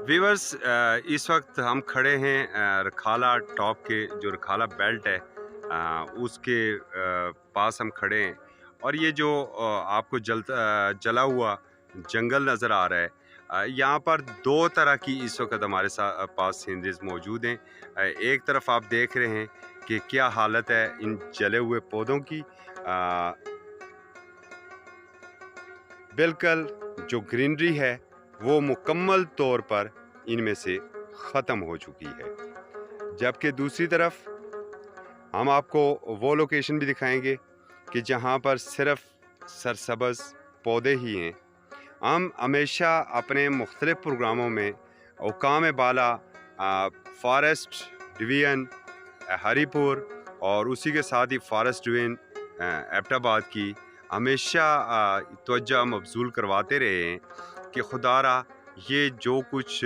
Viewers, इस वक्त हम खड़े हैं रखाला टॉप के जो रखाला बेल्ट है उसके पास हम खड़े हैं। और ये जो आपको जला हुआ जंगल नज़र आ रहा है, यहाँ पर दो तरह की इस वक्त हमारे पास सीनरीज मौजूद हैं। एक तरफ आप देख रहे हैं कि क्या हालत है इन जले हुए पौधों की। बिल्कुल जो ग्रीनरी है वो मुकम्मल तौर पर इनमें से ख़त्म हो चुकी है। जबकि दूसरी तरफ हम आपको वो लोकेशन भी दिखाएंगे कि जहाँ पर सिर्फ सरसब्ज़ पौधे ही हैं। हम हमेशा अपने मुख्तलिफ़ प्रोग्रामों में औकाम बाला, फॉरेस्ट डिवीज़न हरीपुर और उसी के साथ ही फॉरेस्ट डिवीज़न एबटाबाद की हमेशा तवज्जो मबज़ूल करवाते रहे हैं कि खुदारा ये जो कुछ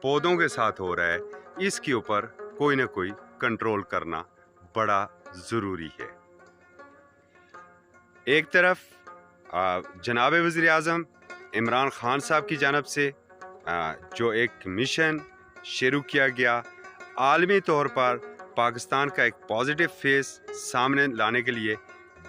पौधों के साथ हो रहा है इसके ऊपर कोई ना कोई कंट्रोल करना बड़ा ज़रूरी है। एक तरफ जनाब वज़ीर आज़म इमरान ख़ान साहब की जानब से जो एक मिशन शुरू किया गया आलमी तौर पर पाकिस्तान का एक पॉजिटिव फेस सामने लाने के लिए,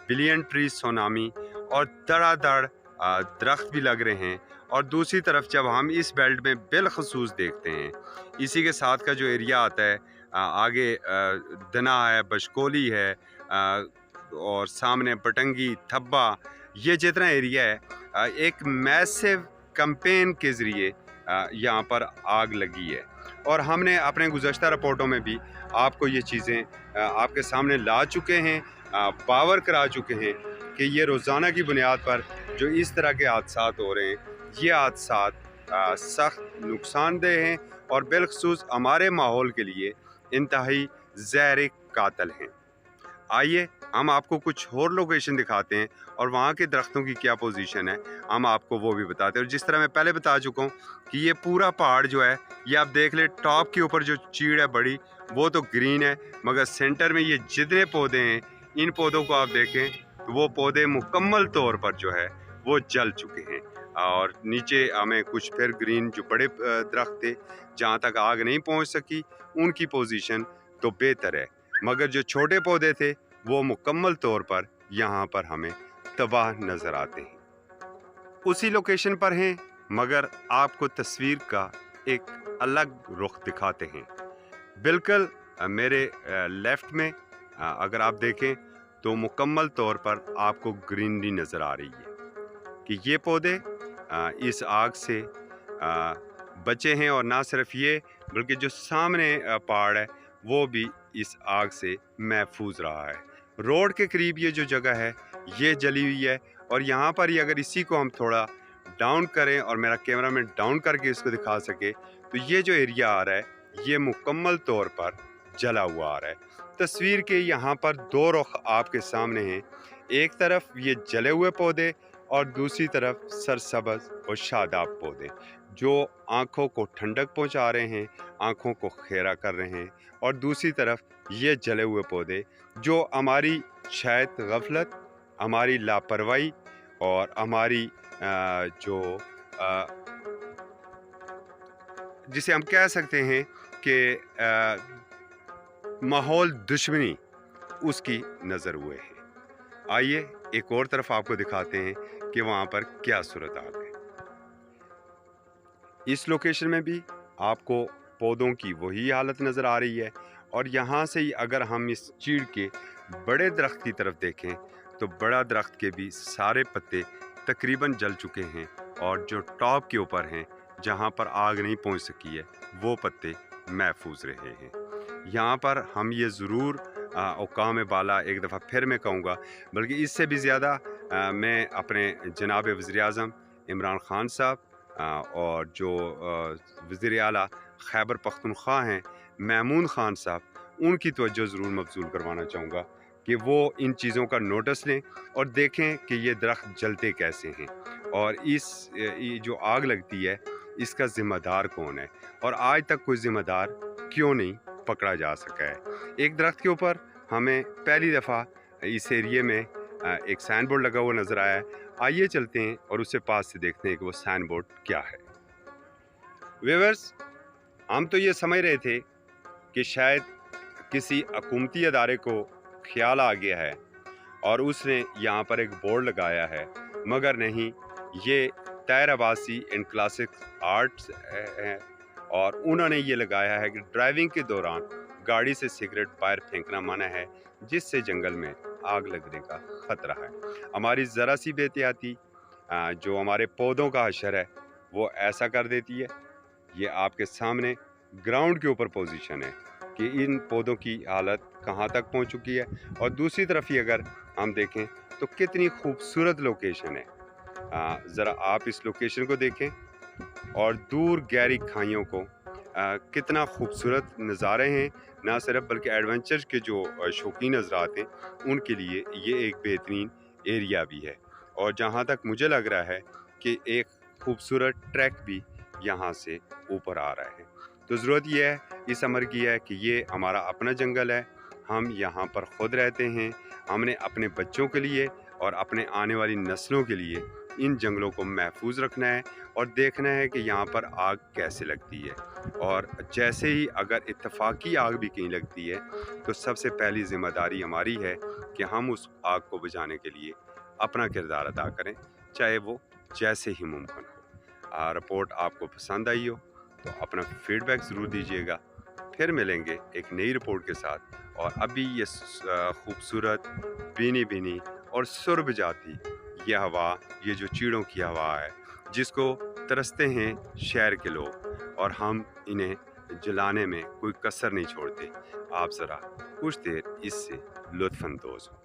बिलियन ट्री सोनामी और धड़ाधड़ दरख्त भी लग रहे हैं। और दूसरी तरफ जब हम इस बेल्ट में बिलखसूस देखते हैं, इसी के साथ का जो एरिया आता है आगे दना है, बशकोली है और सामने पटंगी थब्बा, ये जितना एरिया है एक मैसिव कैंपेन के ज़रिए यहाँ पर आग लगी है। और हमने अपने गुज़श्ता रिपोर्टों में भी आपको ये चीज़ें आपके सामने ला चुके हैं, पावर करा चुके हैं कि ये रोज़ाना की बुनियाद पर जो इस तरह के हादसात हो रहे हैं, ये हादसात सख्त नुकसानदेह हैं और बिलखसूस हमारे माहौल के लिए इंतहाई ज़हर कातिल हैं। आइए हम आपको कुछ और लोकेशन दिखाते हैं और वहाँ के दरख्तों की क्या पोजीशन है, हम आपको वो भी बताते हैं। और जिस तरह मैं पहले बता चुका हूँ कि ये पूरा पहाड़ जो है, ये आप देख ले, टॉप के ऊपर जो चीड़ है बड़ी, वो तो ग्रीन है, मगर सेंटर में ये जितने पौधे हैं, इन पौधों को आप देखें तो वो पौधे मुकम्मल तौर पर जो है वो जल चुके हैं। और नीचे हमें कुछ फिर ग्रीन जो बड़े दरख्त थे जहाँ तक आग नहीं पहुँच सकी, उनकी पोजीशन तो बेहतर है, मगर जो छोटे पौधे थे वो मुकम्मल तौर पर यहाँ पर हमें तबाह नज़र आते हैं। उसी लोकेशन पर हैं, मगर आपको तस्वीर का एक अलग रुख दिखाते हैं। बिल्कुल मेरे लेफ़्ट में अगर आप देखें तो मुकम्मल तौर पर आपको ग्रीनरी नज़र आ रही है कि ये पौधे इस आग से बचे हैं। और ना सिर्फ ये, बल्कि जो सामने पहाड़ है वो भी इस आग से महफूज रहा है। रोड के करीब ये जो जगह है ये जली हुई है। और यहाँ पर ही अगर इसी को हम थोड़ा डाउन करें और मेरा कैमरा में डाउन करके इसको दिखा सके तो ये जो एरिया आ रहा है ये मुकम्मल तौर पर जला हुआ आ रहा है। तस्वीर के यहाँ पर दो रुख आपके सामने हैं, एक तरफ ये जले हुए पौधे और दूसरी तरफ सरसब्ज़ और शादाब पौधे जो आँखों को ठंडक पहुँचा रहे हैं, आँखों को खेरा कर रहे हैं। और दूसरी तरफ ये जले हुए पौधे जो हमारी शायद गफलत, हमारी लापरवाही और हमारी जो जिसे हम कह सकते हैं कि माहौल दुश्मनी, उसकी नज़र हुए हैं। आइए एक और तरफ आपको दिखाते हैं कि वहाँ पर क्या सूरत हाल है। इस लोकेशन में भी आपको पौधों की वही हालत नज़र आ रही है। और यहाँ से ही अगर हम इस चीड़ के बड़े दरख्त की तरफ देखें तो बड़ा दरख्त के भी सारे पत्ते तकरीबन जल चुके हैं और जो टॉप के ऊपर हैं जहाँ पर आग नहीं पहुँच सकी है वो पत्ते महफूज रहे हैं। यहाँ पर हम ये ज़रूर औकाम बाला एक दफ़ा फिर मैं कहूँगा, बल्कि इससे भी ज़्यादा मैं अपने जनाब वज़ीर आज़म इमरान ख़ान साहब और जो वज़ीर आला खैबर पख्तूनख्वा हैं महमूद ख़ान साहब, उनकी तवज्जो ज़रूर मबज़ूल करवाना चाहूँगा कि वो इन चीज़ों का नोटिस लें और देखें कि ये दरख्त जलते कैसे हैं और ये जो आग लगती है इसका ज़िम्मेदार कौन है और आज तक कोई ज़िम्मेदार क्यों नहीं पकड़ा जा सका है। एक दरख्त के ऊपर हमें पहली दफ़ा इस एरिए में एक साइन बोर्ड लगा हुआ नज़र आया है। आइए चलते हैं और उससे पास से देखते हैं कि वो साइन बोर्ड क्या है। व्यूअर्स, हम तो ये समझ रहे थे कि शायद किसी हुकूमती अदारे को ख्याल आ गया है और उसने यहाँ पर एक बोर्ड लगाया है, मगर नहीं, ये तैर अब्बासी एंड क्लासिक आर्ट्स है और उन्होंने ये लगाया है कि ड्राइविंग के दौरान गाड़ी से सिगरेट बाहर फेंकना मना है, जिससे जंगल में आग लगने का खतरा है। हमारी ज़रा सी बेहतियाती जो हमारे पौधों का हशर है वो ऐसा कर देती है। ये आपके सामने ग्राउंड के ऊपर पोजीशन है कि इन पौधों की हालत कहाँ तक पहुँच चुकी है। और दूसरी तरफ ही अगर हम देखें तो कितनी खूबसूरत लोकेशन है। ज़रा आप इस लोकेशन को देखें और दूर गहरी खाइयों को कितना खूबसूरत नज़ारे हैं। ना सिर्फ बल्कि एडवेंचर के जो शौकीन हज़रात हैं उनके लिए ये एक बेहतरीन एरिया भी है। और जहाँ तक मुझे लग रहा है कि एक खूबसूरत ट्रैक भी यहाँ से ऊपर आ रहा है। तो ज़रूरत यह है इस अमर की है कि ये हमारा अपना जंगल है, हम यहाँ पर खुद रहते हैं। हमने अपने बच्चों के लिए और अपने आने वाली नस्लों के लिए इन जंगलों को महफूज रखना है और देखना है कि यहाँ पर आग कैसे लगती है। और जैसे ही अगर इत्तफाकी आग भी कहीं लगती है तो सबसे पहली जिम्मेदारी हमारी है कि हम उस आग को बुझाने के लिए अपना किरदार अदा करें, चाहे वो जैसे ही मुमकिन हो। रिपोर्ट आपको पसंद आई हो तो अपना फीडबैक ज़रूर दीजिएगा। फिर मिलेंगे एक नई रिपोर्ट के साथ। और अभी ये खूबसूरत भीनी भीनी और सुरभ जाती ये हवा, ये जो चीड़ों की हवा है जिसको तरसते हैं शहर के लोग, और हम इन्हें जलाने में कोई कसर नहीं छोड़ते। आप ज़रा कुछ देर इससे लुत्फ़अंदोज़ हो।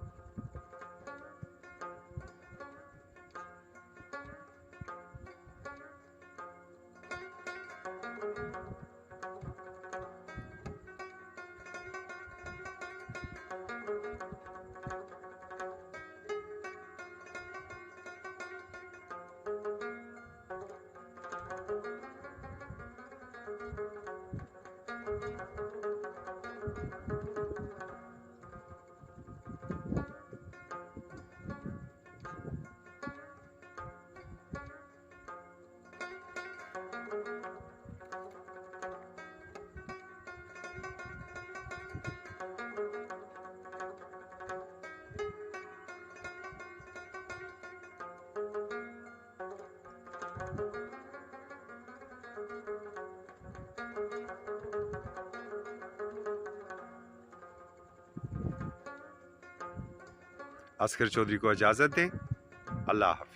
अस्कर चौधरी को इजाज़त दें। अल्लाह हाफ़िज़।